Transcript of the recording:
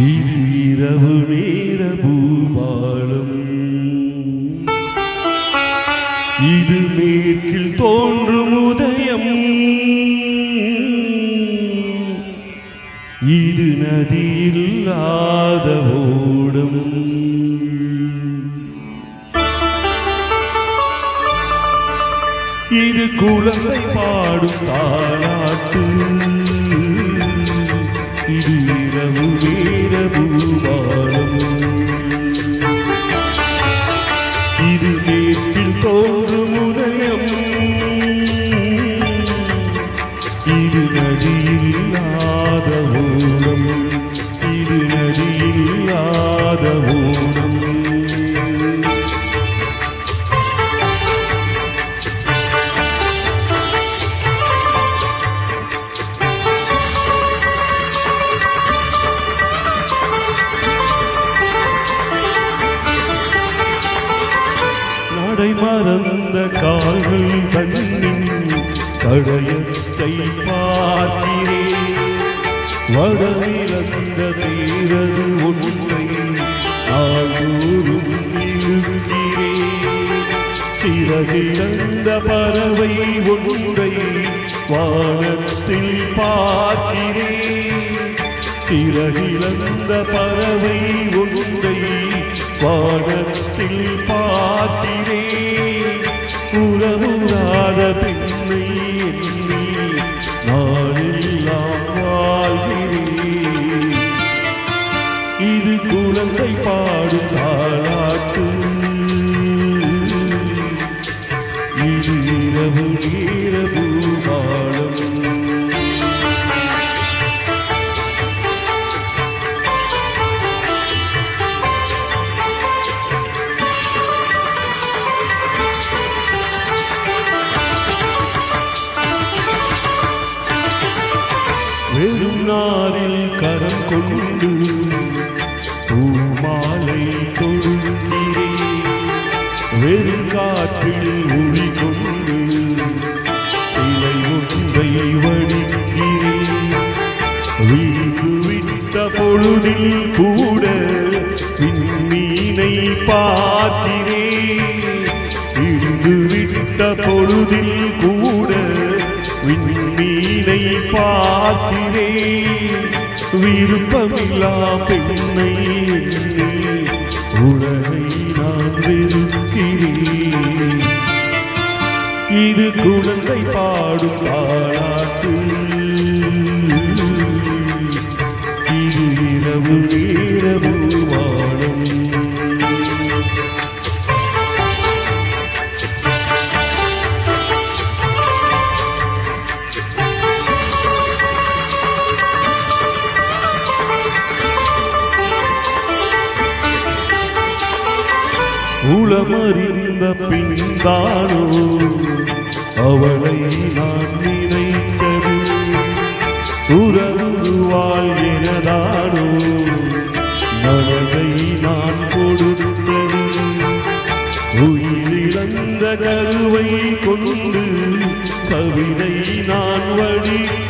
இது இரவு நேர பூபாலம், இது மேற்கில் தோன்றும் உதயம், இது நதியில்லாத ஓடம். இது குழந்தை பாடும் தாலாட்டு, இது இரவு நேர பூபாலம், இது மேற்கில் தோன்றும் உதயம், இது நதியில்லாத ஓடம், இது நதியில்லாத ஓடம். நடை மறந்த கால்கள் தன்னின் தடயத்தை பார்க்கிறேன், வடமிழந்த தீரது ஒன்றை நாள்தோறும் இழுக்கிறேன், சிறகிழந்த பறவை ஒன்றை வானத்தில் பார்க்கிறேன், சிறகிழந்த பறவை ஒன்றை வானத்தில் பார்க்கிறேன், உறவுறாத பெண்ணை எண்ணி நாளெல்லாம் வாழ்கிறேன். இது குழந்தை பாடும் தாலாட்டு, இது இரவு நேர பூபாலம். வெறும் நாரில் கரம் கொண்டு பூமாலை தொடுக்கிறேன், வெறும் காற்றில் ஒளி கொண்டு சிலை ஒன்றை வடிக்கிறேன், விரிந்து விட்ட பொழுதில் கூட விண்மீனை பார்க்கிறேன், விரிந்து விட்ட பொழுதில் கூட விண்மீனை பார்க்கிறேன், விருப்பமில்லா பெண்ணை எண்ணி உலகை நான் வெறுக்கிறேன். இது குழந்தை பாடும் தாலாட்டு, இது இரவு நேர பூபாலம். உளமறிந்த பின்தானோ அவளை நான் நினைத்தது, உறவுவாள் எனதானோ மனதை நான் கொடுத்தது, உயிரிழந்த கருவை கொண்டு கவிதை நான் வடித்தது.